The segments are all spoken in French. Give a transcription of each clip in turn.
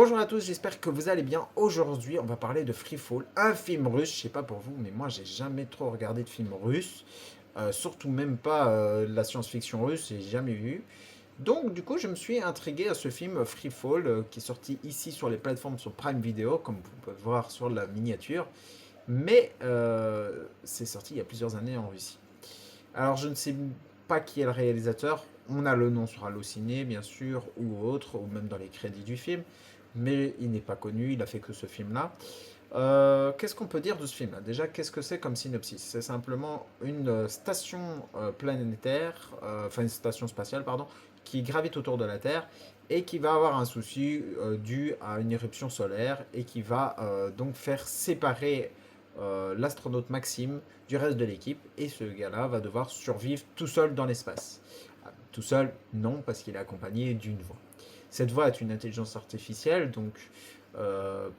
Bonjour à tous, j'espère que vous allez bien. Aujourd'hui, on va parler de Freefall, un film russe. Je sais pas pour vous, mais moi, j'ai jamais trop regardé de films russes. Surtout même pas la science-fiction russe, j'ai jamais vu. Donc, du coup, je me suis intrigué à ce film Freefall, qui est sorti ici sur les plateformes sur Prime Video, comme vous pouvez voir sur la miniature. Mais c'est sorti il y a plusieurs années en Russie. Alors, je ne sais pas qui est le réalisateur. On a le nom sur Allociné, bien sûr, ou autre, ou même dans les crédits du film. Mais il n'est pas connu, il a fait que ce film-là. Qu'est-ce qu'on peut dire de ce film-là? Déjà, qu'est-ce que c'est comme synopsis? C'est simplement une station planétaire, enfin une station spatiale, pardon, qui gravite autour de la Terre et qui va avoir un souci dû à une éruption solaire et qui va donc faire séparer l'astronaute Maxime du reste de l'équipe et ce gars-là va devoir survivre tout seul dans l'espace. Tout seul, non, parce qu'il est accompagné d'une voix. Cette voix est une intelligence artificielle, donc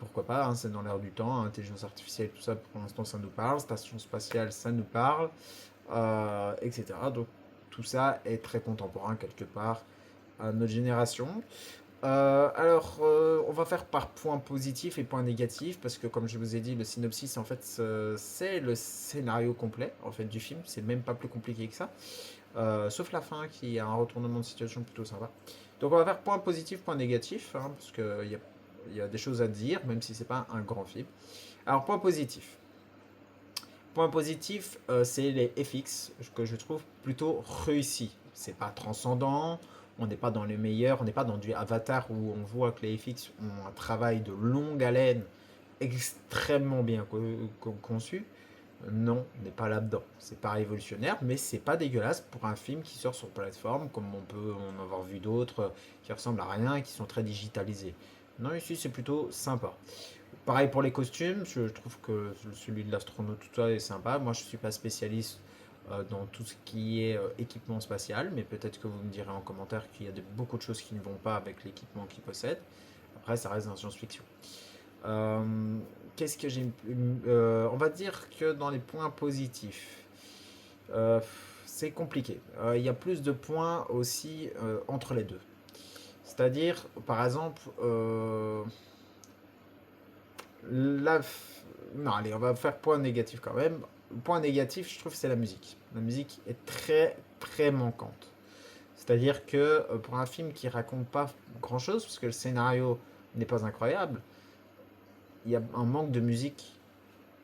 pourquoi pas, hein, c'est dans l'air du temps, intelligence artificielle, tout ça, pour l'instant, ça nous parle, station spatiale, ça nous parle, etc. Donc tout ça est très contemporain quelque part à notre génération. On va faire par points positifs et points négatifs, parce que comme je vous ai dit, le synopsis, en fait, c'est le scénario complet en fait, du film, c'est même pas plus compliqué que ça. Sauf la fin qui a un retournement de situation plutôt sympa. Donc on va faire point positif, point négatif, hein, parce qu'il y a des choses à dire, même si c'est pas un grand film. Alors point positif. Point positif, c'est les FX que je trouve plutôt réussis. C'est pas transcendant, on n'est pas dans les meilleurs, on n'est pas dans du Avatar où on voit que les FX ont un travail de longue haleine extrêmement bien conçu. Non, on n'est pas là-dedans. C'est pas révolutionnaire, mais c'est pas dégueulasse pour un film qui sort sur plateforme, comme on peut en avoir vu d'autres qui ressemblent à rien et qui sont très digitalisés. Non, ici c'est plutôt sympa. Pareil pour les costumes, je trouve que celui de l'astronaute, tout ça est sympa. Moi, je suis pas spécialiste dans tout ce qui est équipement spatial, mais peut-être que vous me direz en commentaire qu'il y a beaucoup de choses qui ne vont pas avec l'équipement qu'il possède. Après, ça reste dans la science-fiction. Euh, Qu'est-ce que j'ai. On va dire que dans les points positifs, euh, c'est compliqué. Il y a plus de points aussi entre les deux. C'est-à-dire, par exemple, la. Non, allez, on va faire point négatif quand même. Le point négatif, je trouve, c'est la musique. La musique est très, très manquante. C'est-à-dire que pour un film qui raconte pas grand-chose, parce que le scénario n'est pas incroyable, il y a un manque de musique.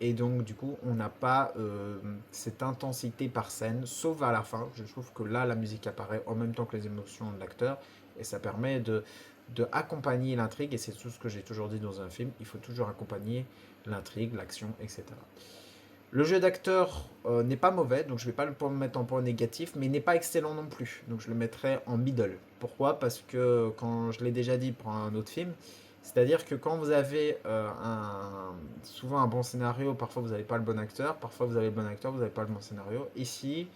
Et donc, du coup, on n'a pas cette intensité par scène, sauf à la fin. Je trouve que là, la musique apparaît en même temps que les émotions de l'acteur. Et ça permet de accompagner l'intrigue. Et c'est tout ce que j'ai toujours dit dans un film. Il faut toujours accompagner l'intrigue, l'action, etc. Le jeu d'acteur n'est pas mauvais, donc je ne vais pas le mettre en point négatif, mais il n'est pas excellent non plus. Donc je le mettrai en middle. Pourquoi? Parce que, quand je l'ai déjà dit pour un autre film, c'est-à-dire que quand vous avez souvent un bon scénario, parfois vous n'avez pas le bon acteur, parfois vous avez le bon acteur, vous n'avez pas le bon scénario. Ici,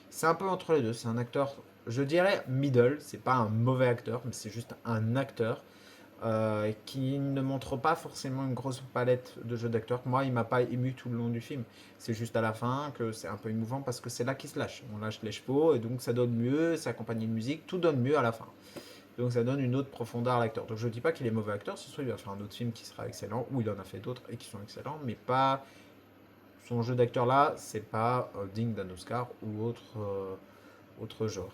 c'est un peu entre les deux. C'est un acteur, je dirais middle. C'est pas un mauvais acteur, mais c'est juste un acteur qui ne montre pas forcément une grosse palette de jeux d'acteurs. Moi, il m'a pas ému tout le long du film. C'est juste à la fin que c'est un peu émouvant parce que c'est là qu'il se lâche. On lâche les chevaux et donc ça donne mieux, c'est accompagné de musique, tout donne mieux à la fin. Donc ça donne une autre profondeur à l'acteur. Donc je ne dis pas qu'il est mauvais acteur, ce soit il va faire un autre film qui sera excellent, ou il en a fait d'autres et qui sont excellents, mais pas son jeu d'acteur là, c'est pas digne d'un Oscar ou autre genre.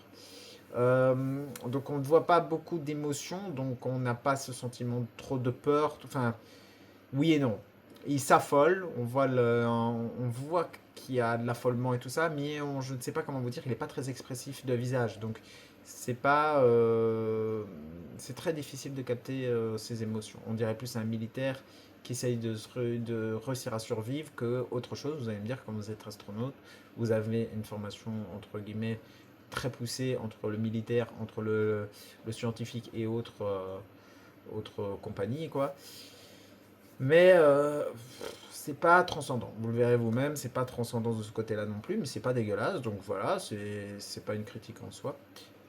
Donc on ne voit pas beaucoup d'émotions, donc on n'a pas ce sentiment trop de peur. Enfin, oui et non. Il s'affole, on voit qu'il y a de l'affolement et tout ça, mais je ne sais pas comment vous dire, il n'est pas très expressif de visage, donc c'est pas, c'est très difficile de capter ses émotions. On dirait plus un militaire qui essaye de réussir à survivre que autre chose. Vous allez me dire, quand vous êtes astronaute, vous avez une formation entre guillemets très poussée entre le militaire, entre le scientifique et autres compagnies, quoi. Mais c'est pas transcendant. Vous le verrez vous-même, c'est pas transcendant de ce côté-là non plus, mais c'est pas dégueulasse. Donc voilà, c'est pas une critique en soi.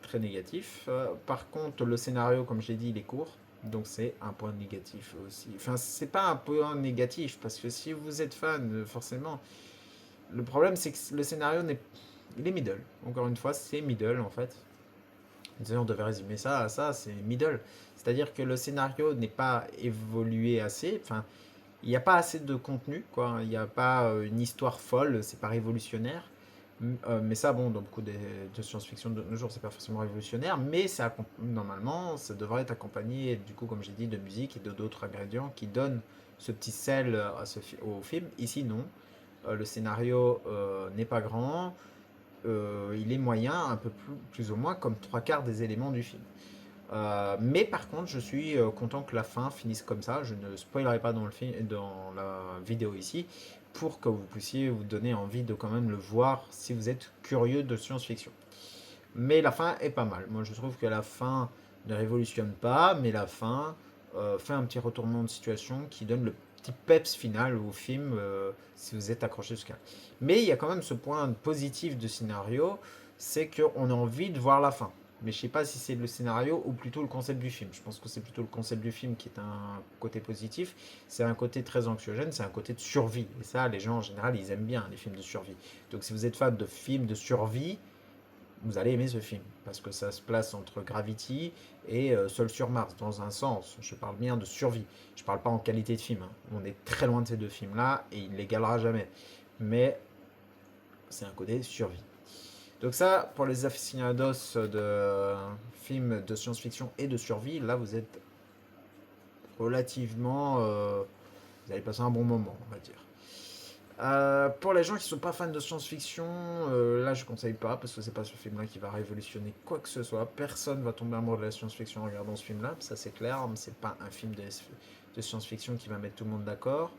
Très négatif. Par contre, le scénario, comme j'ai dit, il est court. Donc c'est un point négatif aussi. Enfin, c'est pas un point négatif, parce que si vous êtes fan, forcément. Le problème, c'est que le scénario il est middle. Encore une fois, c'est middle en fait. Si on devait résumer ça à ça, c'est middle. C'est-à-dire que le scénario n'est pas évolué assez. Enfin, il n'y a pas assez de contenu, quoi. Il n'y a pas une histoire folle, c'est pas révolutionnaire. Mais ça, bon, dans beaucoup de science-fiction de nos jours, c'est pas forcément révolutionnaire, mais ça, normalement, ça devrait être accompagné, du coup, comme j'ai dit, de musique et de d'autres ingrédients qui donnent ce petit sel au film. Ici, non. Le scénario n'est pas grand, il est moyen, un peu plus ou moins comme trois quarts des éléments du film. Mais par contre, je suis content que la fin finisse comme ça. Je ne spoilerai pas dans, dans la vidéo ici pour que vous puissiez vous donner envie de quand même le voir si vous êtes curieux de science-fiction. Mais la fin est pas mal. Moi, je trouve que la fin ne révolutionne pas, mais la fin fait un petit retournement de situation qui donne le petit peps final au film si vous êtes accroché jusqu'à. Mais il y a quand même ce point positif de scénario, c'est qu'on a envie de voir la fin. Mais je sais pas si c'est le scénario ou plutôt le concept du film. Je pense que c'est plutôt le concept du film qui est un côté positif. C'est un côté très anxiogène, c'est un côté de survie. Et ça, les gens en général, ils aiment bien les films de survie. Donc si vous êtes fan de films de survie, vous allez aimer ce film, parce que ça se place entre Gravity et Seul sur Mars, dans un sens. Je parle bien de survie. Je parle pas en qualité de film. Hein. On est très loin de ces deux films-là, et il ne l'égalera jamais. Mais c'est un côté survie. Donc ça, pour les aficionados de films de science-fiction et de survie, là vous êtes relativement... vous allez passer un bon moment, on va dire. Pour les gens qui sont pas fans de science-fiction, là je conseille pas parce que c'est pas ce film-là qui va révolutionner quoi que ce soit. Personne va tomber amoureux de la science-fiction en regardant ce film-là, ça c'est clair. Mais c'est pas un film de science-fiction qui va mettre tout le monde d'accord.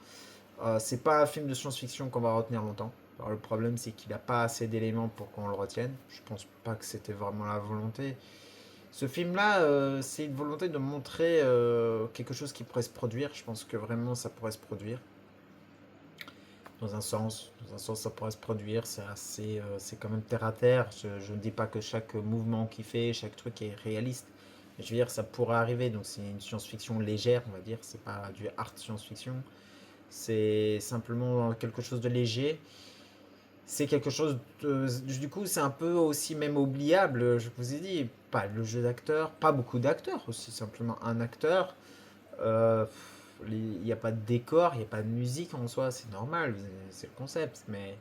C'est pas un film de science-fiction qu'on va retenir longtemps. Alors, le problème c'est qu'il a pas assez d'éléments pour qu'on le retienne. Je pense pas que c'était vraiment la volonté. Ce film-là, c'est une volonté de montrer quelque chose qui pourrait se produire. Je pense que vraiment ça pourrait se produire dans un sens, ça pourrait se produire. C'est assez, c'est quand même terre à terre. Je ne dis pas que chaque mouvement qu'il fait, chaque truc est réaliste. Mais je veux dire, ça pourrait arriver. Donc c'est une science-fiction légère, on va dire. C'est pas du hard science-fiction. C'est simplement quelque chose de léger. C'est quelque chose du coup, c'est un peu aussi même oubliable. Je vous ai dit, pas le jeu d'acteur, pas beaucoup d'acteurs aussi. Simplement un acteur. Euh, il n'y a pas de décor, il n'y a pas de musique en soi, c'est normal, c'est le concept, mais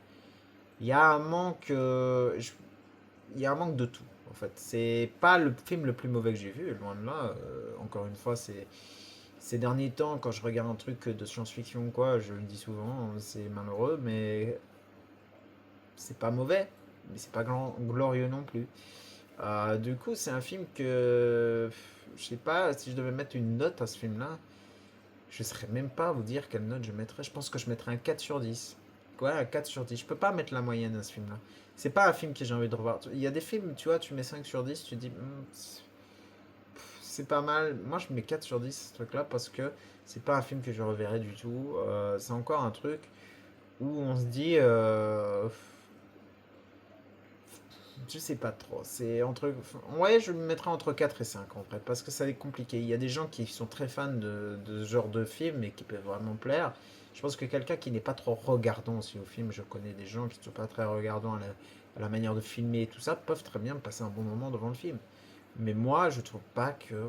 il y a un manque, il y a un manque de tout. En fait, c'est pas le film le plus mauvais que j'ai vu, loin de là. Encore une fois, c'est ces derniers temps, quand je regarde un truc de science-fiction, quoi, je le dis souvent, c'est malheureux, mais c'est pas mauvais, mais c'est pas glorieux non plus. Du coup, c'est un film que je sais pas si je devais mettre une note à ce film-là. Je ne saurais même pas vous dire quelle note je mettrais. Je pense que je mettrais un 4 sur 10. Ouais, un 4 sur 10. Je peux pas mettre la moyenne à ce film-là. C'est pas un film que j'ai envie de revoir. Il y a des films, tu vois, tu mets 5 sur 10, tu dis, c'est pas mal. Moi, je mets 4 sur 10, ce truc-là, parce que c'est pas un film que je reverrai du tout. C'est encore un truc où on se dit, je sais pas trop. C'est entre. Ouais, je me mettrais entre 4 et 5 en vrai. Parce que ça est compliqué. Il y a des gens qui sont très fans de ce genre de film et qui peuvent vraiment plaire. Je pense que quelqu'un qui n'est pas trop regardant aussi au film, je connais des gens qui ne sont pas très regardants à la manière de filmer et tout ça, peuvent très bien passer un bon moment devant le film. Mais moi, je trouve pas que.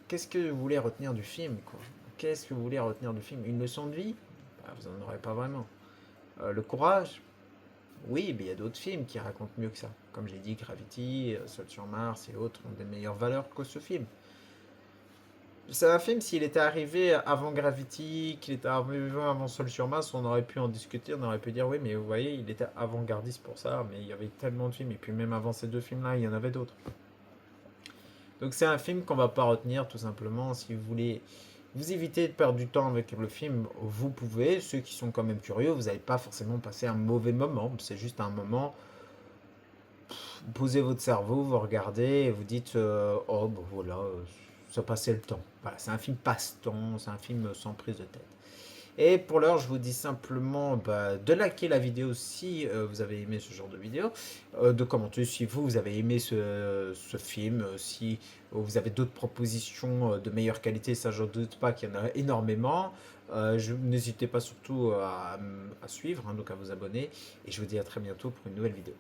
Qu'est-ce que vous voulez retenir du film, quoi? Qu'est-ce que vous voulez retenir du film? Une leçon de vie? Bah, vous n'en aurez pas vraiment. Le courage? Oui, mais il y a d'autres films qui racontent mieux que ça. Comme j'ai dit, Gravity, Seul sur Mars et autres ont des meilleures valeurs que ce film. C'est un film, s'il était arrivé avant Gravity, qu'il était arrivé avant Seul sur Mars, on aurait pu en discuter, on aurait pu dire oui, mais vous voyez, il était avant-gardiste pour ça, mais il y avait tellement de films, et puis même avant ces deux films-là, il y en avait d'autres. Donc c'est un film qu'on va pas retenir, tout simplement. Si vous voulez vous éviter de perdre du temps avec le film, vous pouvez. Ceux qui sont quand même curieux, vous n'allez pas forcément passer un mauvais moment, c'est juste un moment. Vous posez votre cerveau, vous regardez et vous dites oh bon voilà, ça passait le temps. Voilà, c'est un film passe-temps, c'est un film sans prise de tête. Et pour l'heure, je vous dis simplement de liker la vidéo si vous avez aimé ce genre de vidéo, de commenter si vous avez aimé ce film, si vous avez d'autres propositions de meilleure qualité, ça je ne doute pas qu'il y en a énormément. N'hésitez pas surtout à suivre, hein, donc à vous abonner, et je vous dis à très bientôt pour une nouvelle vidéo.